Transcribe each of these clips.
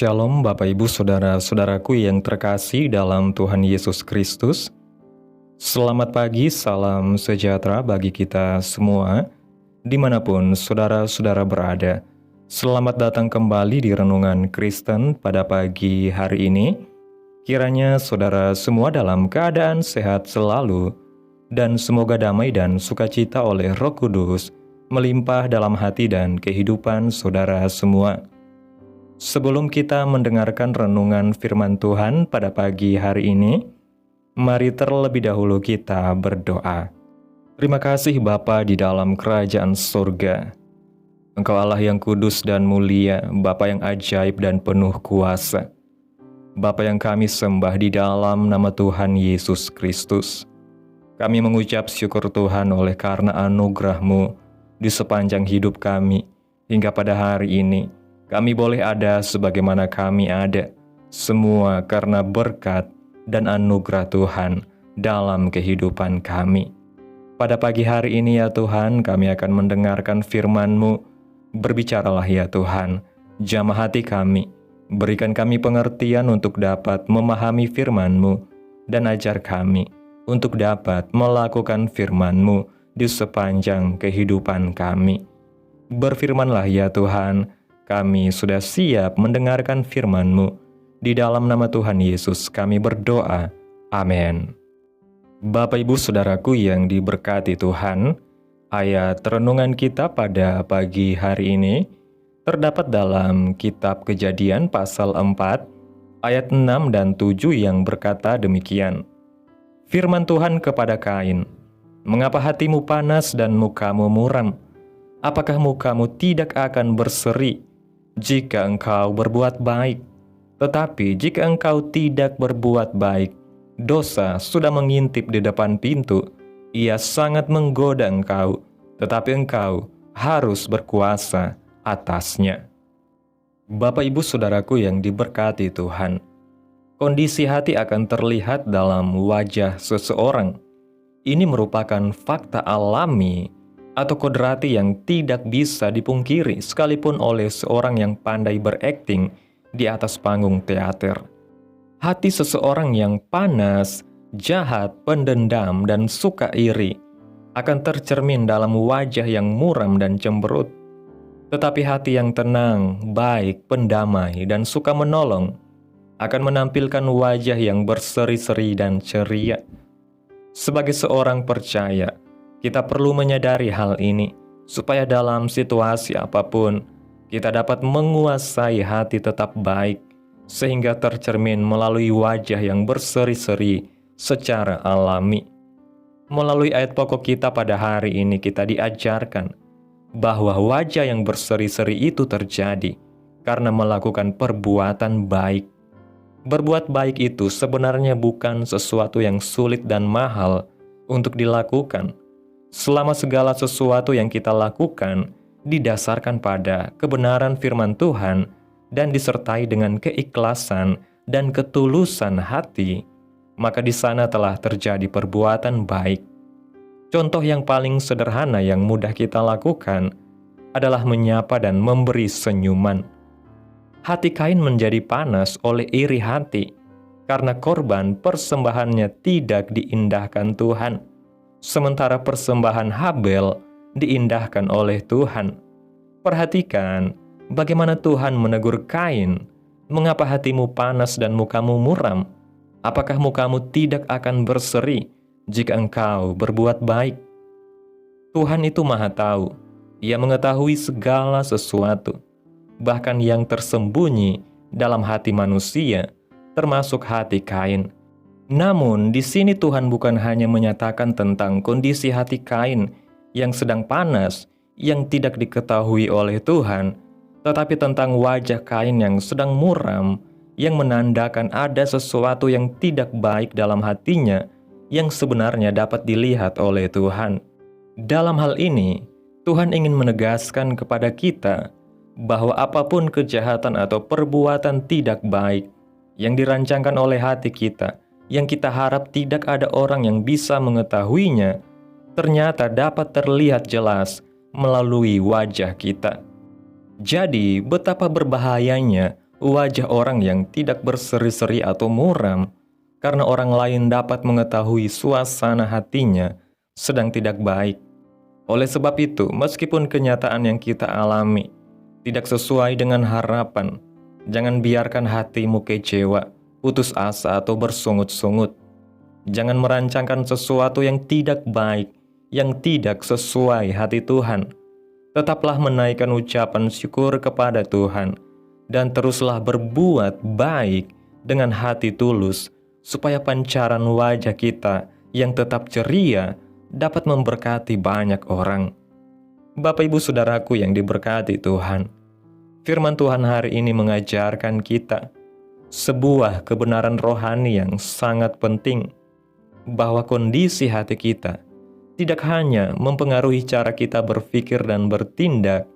Shalom Bapak Ibu Saudara-saudaraku yang terkasih dalam Tuhan Yesus Kristus. Selamat pagi, salam sejahtera bagi kita semua, dimanapun saudara-saudara berada. Selamat datang kembali di Renungan Kristen pada pagi hari ini. Kiranya saudara semua dalam keadaan sehat selalu, dan semoga damai dan sukacita oleh Roh Kudus melimpah dalam hati dan kehidupan saudara semua. Sebelum kita mendengarkan renungan firman Tuhan pada pagi hari ini, mari terlebih dahulu kita berdoa. Terima kasih Bapa di dalam kerajaan surga. Engkau Allah yang kudus dan mulia, Bapa yang ajaib dan penuh kuasa. Bapa yang kami sembah di dalam nama Tuhan Yesus Kristus. Kami mengucap syukur Tuhan oleh karena anugerah-Mu di sepanjang hidup kami hingga pada hari ini. Kami boleh ada sebagaimana kami ada, semua karena berkat dan anugerah Tuhan dalam kehidupan kami. Pada pagi hari ini ya Tuhan, kami akan mendengarkan firman-Mu. Berbicaralah ya Tuhan, jamah hati kami, berikan kami pengertian untuk dapat memahami firman-Mu, dan ajar kami untuk dapat melakukan firman-Mu di sepanjang kehidupan kami. Berfirmanlah ya Tuhan, kami sudah siap mendengarkan firman-Mu. Di dalam nama Tuhan Yesus kami berdoa. Amin. Bapak Ibu Saudaraku yang diberkati Tuhan, ayat renungan kita pada pagi hari ini terdapat dalam kitab Kejadian pasal 4, ayat 6 dan 7 yang berkata demikian. Firman Tuhan kepada Kain, "Mengapa hatimu panas dan mukamu muram? Apakah mukamu tidak akan berseri jika engkau berbuat baik? Tetapi jika engkau tidak berbuat baik, dosa sudah mengintip di depan pintu. Ia sangat menggoda engkau, tetapi engkau harus berkuasa atasnya." Bapak Ibu Saudaraku yang diberkati Tuhan, kondisi hati akan terlihat dalam wajah seseorang. Ini merupakan fakta alami atau kodrati yang tidak bisa dipungkiri sekalipun oleh seorang yang pandai berakting di atas panggung teater. Hati seseorang yang panas, jahat, pendendam, dan suka iri akan tercermin dalam wajah yang muram dan cemberut. Tetapi hati yang tenang, baik, pendamai, dan suka menolong akan menampilkan wajah yang berseri-seri dan ceria. Sebagai seorang percaya, kita perlu menyadari hal ini, supaya dalam situasi apapun, kita dapat menguasai hati tetap baik, sehingga tercermin melalui wajah yang berseri-seri secara alami. Melalui ayat pokok kita pada hari ini, kita diajarkan bahwa wajah yang berseri-seri itu terjadi karena melakukan perbuatan baik. Berbuat baik itu sebenarnya bukan sesuatu yang sulit dan mahal untuk dilakukan, selama segala sesuatu yang kita lakukan didasarkan pada kebenaran firman Tuhan dan disertai dengan keikhlasan dan ketulusan hati, maka di sana telah terjadi perbuatan baik. Contoh yang paling sederhana yang mudah kita lakukan adalah menyapa dan memberi senyuman. Hati Kain menjadi panas oleh iri hati karena korban persembahannya tidak diindahkan Tuhan, sementara persembahan Habel diindahkan oleh Tuhan. Perhatikan bagaimana Tuhan menegur Kain, "Mengapa hatimu panas dan mukamu muram? Apakah mukamu tidak akan berseri jika engkau berbuat baik?" Tuhan itu Maha Tahu. Ia mengetahui segala sesuatu, bahkan yang tersembunyi dalam hati manusia, termasuk hati Kain. Namun, di sini Tuhan bukan hanya menyatakan tentang kondisi hati Kain yang sedang panas, yang tidak diketahui oleh Tuhan, tetapi tentang wajah Kain yang sedang muram, yang menandakan ada sesuatu yang tidak baik dalam hatinya, yang sebenarnya dapat dilihat oleh Tuhan. Dalam hal ini, Tuhan ingin menegaskan kepada kita bahwa apapun kejahatan atau perbuatan tidak baik yang dirancangkan oleh hati kita, yang kita harap tidak ada orang yang bisa mengetahuinya, ternyata dapat terlihat jelas melalui wajah kita. Jadi, betapa berbahayanya wajah orang yang tidak berseri-seri atau muram, karena orang lain dapat mengetahui suasana hatinya sedang tidak baik. Oleh sebab itu, meskipun kenyataan yang kita alami tidak sesuai dengan harapan, jangan biarkan hatimu kecewa, putus asa atau bersungut-sungut. Jangan merancangkan sesuatu yang tidak baik, yang tidak sesuai hati Tuhan. Tetaplah menaikkan ucapan syukur kepada Tuhan, dan teruslah berbuat baik dengan hati tulus, supaya pancaran wajah kita yang tetap ceria dapat memberkati banyak orang. Bapak Ibu Saudaraku yang diberkati Tuhan, firman Tuhan hari ini mengajarkan kita sebuah kebenaran rohani yang sangat penting, bahwa kondisi hati kita tidak hanya mempengaruhi cara kita berpikir dan bertindak,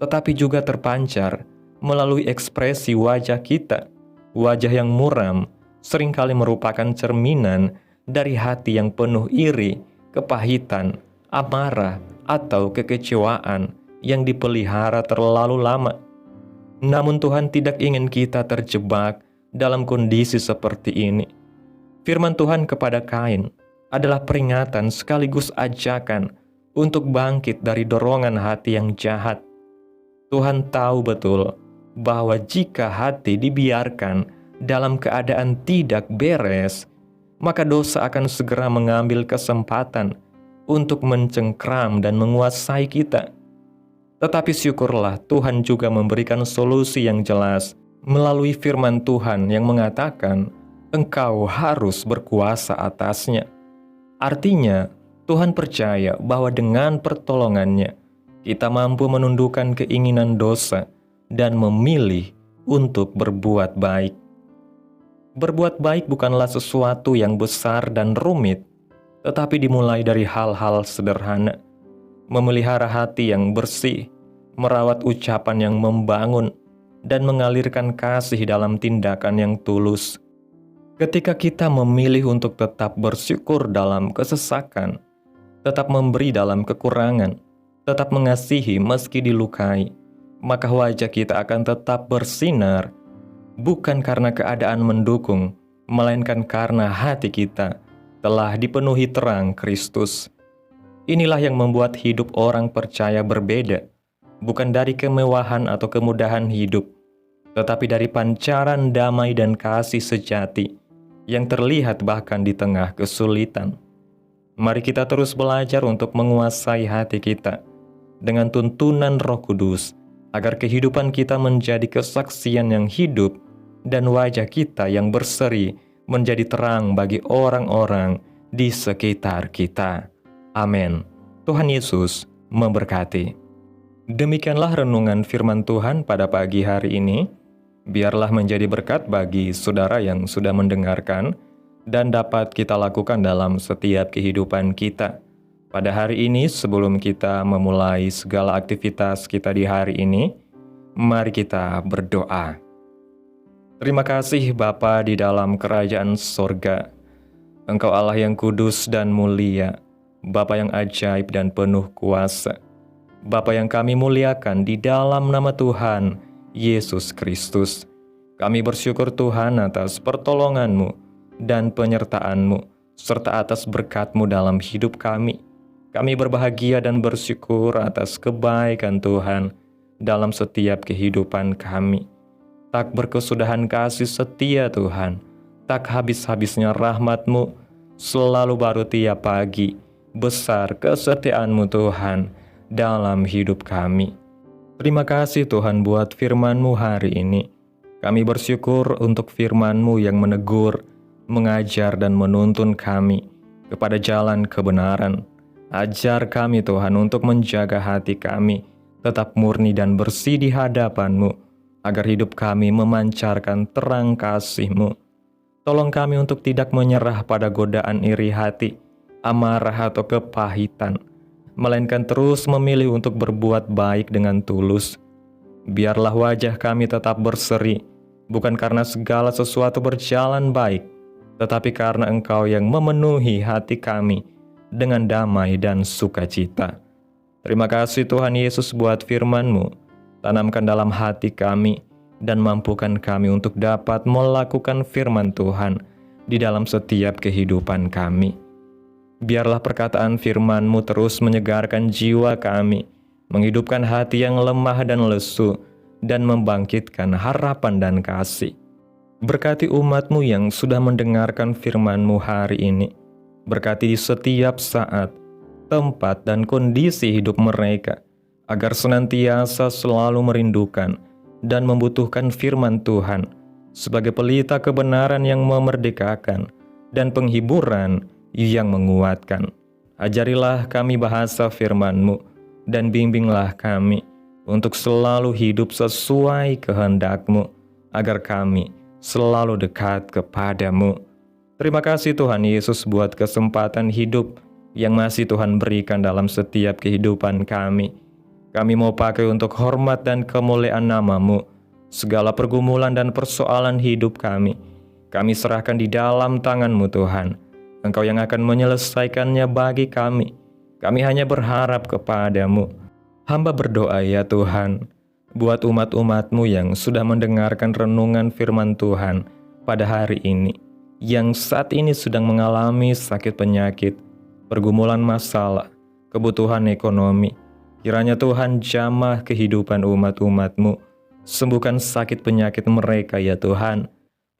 tetapi juga terpancar melalui ekspresi wajah kita. Wajah yang muram seringkali merupakan cerminan dari hati yang penuh iri, kepahitan, amarah, atau kekecewaan yang dipelihara terlalu lama. Namun Tuhan tidak ingin kita terjebak dalam kondisi seperti ini. Firman Tuhan kepada Kain adalah peringatan sekaligus ajakan untuk bangkit dari dorongan hati yang jahat. Tuhan tahu betul bahwa jika hati dibiarkan dalam keadaan tidak beres, maka dosa akan segera mengambil kesempatan untuk mencengkram dan menguasai kita. Tetapi syukurlah Tuhan juga memberikan solusi yang jelas melalui firman Tuhan yang mengatakan, "Engkau harus berkuasa atasnya." Artinya, Tuhan percaya bahwa dengan pertolongannya, kita mampu menundukkan keinginan dosa dan memilih untuk berbuat baik. Berbuat baik bukanlah sesuatu yang besar dan rumit, tetapi dimulai dari hal-hal sederhana. Memelihara hati yang bersih, merawat ucapan yang membangun, dan mengalirkan kasih dalam tindakan yang tulus. Ketika kita memilih untuk tetap bersyukur dalam kesesakan, tetap memberi dalam kekurangan, tetap mengasihi meski dilukai, maka wajah kita akan tetap bersinar, bukan karena keadaan mendukung, melainkan karena hati kita telah dipenuhi terang Kristus. Inilah yang membuat hidup orang percaya berbeda, bukan dari kemewahan atau kemudahan hidup, tetapi dari pancaran damai dan kasih sejati yang terlihat bahkan di tengah kesulitan. Mari kita terus belajar untuk menguasai hati kita dengan tuntunan Roh Kudus, agar kehidupan kita menjadi kesaksian yang hidup dan wajah kita yang berseri menjadi terang bagi orang-orang di sekitar kita. Amin. Tuhan Yesus memberkati. Demikianlah renungan firman Tuhan pada pagi hari ini. Biarlah menjadi berkat bagi saudara yang sudah mendengarkan dan dapat kita lakukan dalam setiap kehidupan kita. Pada hari ini, sebelum kita memulai segala aktivitas kita di hari ini, mari kita berdoa. Terima kasih Bapa di dalam kerajaan sorga. Engkau Allah yang kudus dan mulia, Bapa yang ajaib dan penuh kuasa. Bapa yang kami muliakan di dalam nama Tuhan Yesus Kristus. Kami bersyukur Tuhan atas pertolongan-Mu dan penyertaan-Mu, serta atas berkat-Mu dalam hidup kami. Kami berbahagia dan bersyukur atas kebaikan Tuhan dalam setiap kehidupan kami. Tak berkesudahan kasih setia Tuhan, tak habis-habisnya rahmat-Mu, selalu baru tiap pagi. Besar kesetiaan-Mu Tuhan dalam hidup kami. Terima kasih Tuhan buat firman-Mu hari ini. Kami bersyukur untuk firman-Mu yang menegur, mengajar dan menuntun kami kepada jalan kebenaran. Ajar kami Tuhan untuk menjaga hati kami tetap murni dan bersih di hadapan-Mu, agar hidup kami memancarkan terang kasih-Mu. Tolong kami untuk tidak menyerah pada godaan iri hati, amarah atau kepahitan, melainkan terus memilih untuk berbuat baik dengan tulus. Biarlah wajah kami tetap berseri, bukan karena segala sesuatu berjalan baik, tetapi karena Engkau yang memenuhi hati kami dengan damai dan sukacita. Terima kasih Tuhan Yesus buat firman-Mu. Tanamkan dalam hati kami dan mampukan kami untuk dapat melakukan firman Tuhan di dalam setiap kehidupan kami. Biarlah perkataan firman-Mu terus menyegarkan jiwa kami, menghidupkan hati yang lemah dan lesu, dan membangkitkan harapan dan kasih. Berkati umat-Mu yang sudah mendengarkan firman-Mu hari ini. Berkati di setiap saat, tempat, dan kondisi hidup mereka, agar senantiasa selalu merindukan dan membutuhkan firman Tuhan sebagai pelita kebenaran yang memerdekakan dan penghiburan yang menguatkan. Ajarilah kami bahasa firman-Mu dan bimbinglah kami untuk selalu hidup sesuai kehendak-Mu, agar kami selalu dekat kepada-Mu. Terima kasih Tuhan Yesus buat kesempatan hidup yang masih Tuhan berikan dalam setiap kehidupan kami. Kami mau pakai untuk hormat dan kemuliaan nama-Mu. Segala pergumulan dan persoalan hidup kami serahkan di dalam tangan-Mu Tuhan. Engkau yang akan menyelesaikannya bagi kami. Kami hanya berharap kepada-Mu. Hamba berdoa ya Tuhan, buat umat-umat-Mu yang sudah mendengarkan renungan firman Tuhan pada hari ini, yang saat ini sedang mengalami sakit penyakit, pergumulan masalah, kebutuhan ekonomi. Kiranya Tuhan jamah kehidupan umat-umat-Mu. Sembuhkan sakit penyakit mereka ya Tuhan.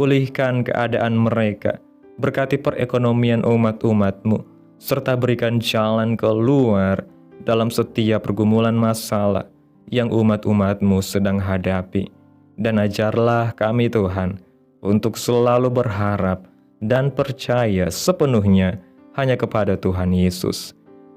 Pulihkan keadaan mereka. Berkati perekonomian umat-umat-Mu. Serta berikan jalan keluar dalam setiap pergumulan masalah yang umat-umat-Mu sedang hadapi. Dan ajarlah kami Tuhan untuk selalu berharap dan percaya sepenuhnya hanya kepada Tuhan Yesus.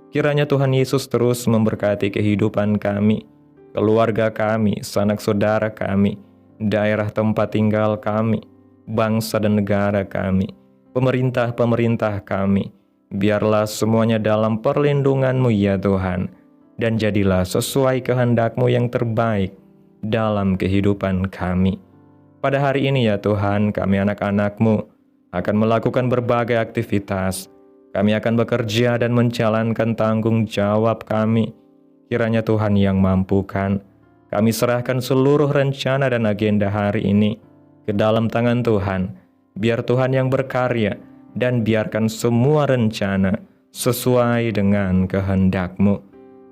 Kiranya Tuhan Yesus terus memberkati kehidupan kami, keluarga kami, sanak saudara kami, daerah tempat tinggal kami, bangsa dan negara kami, pemerintah-pemerintah kami. Biarlah semuanya dalam perlindungan-Mu ya Tuhan, dan jadilah sesuai kehendak-Mu yang terbaik dalam kehidupan kami. Pada hari ini ya Tuhan, kami anak-anak-Mu akan melakukan berbagai aktivitas. Kami akan bekerja dan menjalankan tanggung jawab kami. Kiranya Tuhan yang mampukan. Kami serahkan seluruh rencana dan agenda hari ini ke dalam tangan Tuhan. Biar Tuhan yang berkarya dan biarkan semua rencana sesuai dengan kehendak-Mu.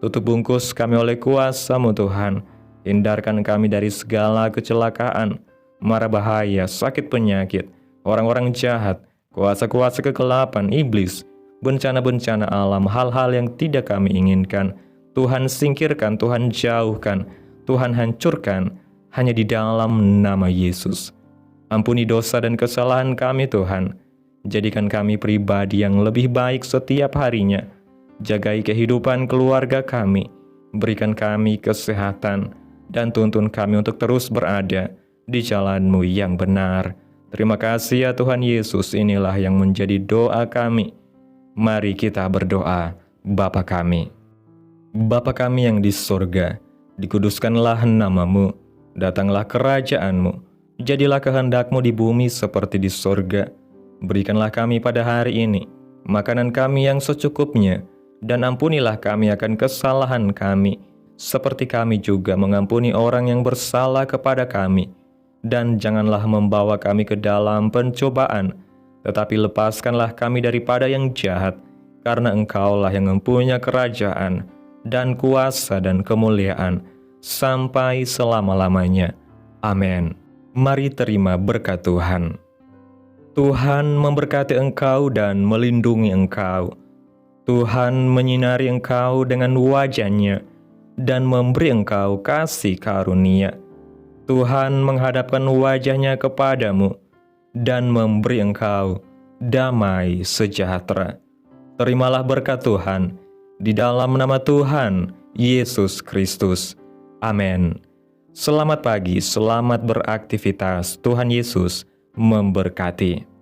Tutup bungkus kami oleh kuasa-Mu Tuhan. Hindarkan kami dari segala kecelakaan, mara bahaya, sakit penyakit, orang-orang jahat, kuasa-kuasa kegelapan, iblis, bencana-bencana alam, hal-hal yang tidak kami inginkan. Tuhan singkirkan, Tuhan jauhkan, Tuhan hancurkan, hanya di dalam nama Yesus. Ampuni dosa dan kesalahan kami Tuhan. Jadikan kami pribadi yang lebih baik setiap harinya. Jagai kehidupan keluarga kami. Berikan kami kesehatan dan tuntun kami untuk terus berada di jalan-Mu yang benar. Terima kasih ya Tuhan Yesus, inilah yang menjadi doa kami. Mari kita berdoa. Bapa kami. Bapa kami yang di surga, dikuduskanlah nama-Mu, datanglah kerajaan-Mu, jadilah kehendak-Mu di bumi seperti di surga. Berikanlah kami pada hari ini makanan kami yang secukupnya, dan ampunilah kami akan kesalahan kami, seperti kami juga mengampuni orang yang bersalah kepada kami. Dan janganlah membawa kami ke dalam pencobaan, tetapi lepaskanlah kami daripada yang jahat, karena Engkaulah yang mempunyai kerajaan, dan kuasa dan kemuliaan, sampai selama-lamanya. Amin. Mari terima berkat Tuhan. Tuhan memberkati engkau dan melindungi engkau. Tuhan menyinari engkau dengan wajah-Nya, dan memberi engkau kasih karunia. Tuhan menghadapkan wajah-Nya kepadamu, dan memberi engkau damai sejahtera. Terimalah berkat Tuhan, di dalam nama Tuhan Yesus Kristus. Amin. Selamat pagi, selamat beraktivitas. Tuhan Yesus memberkati.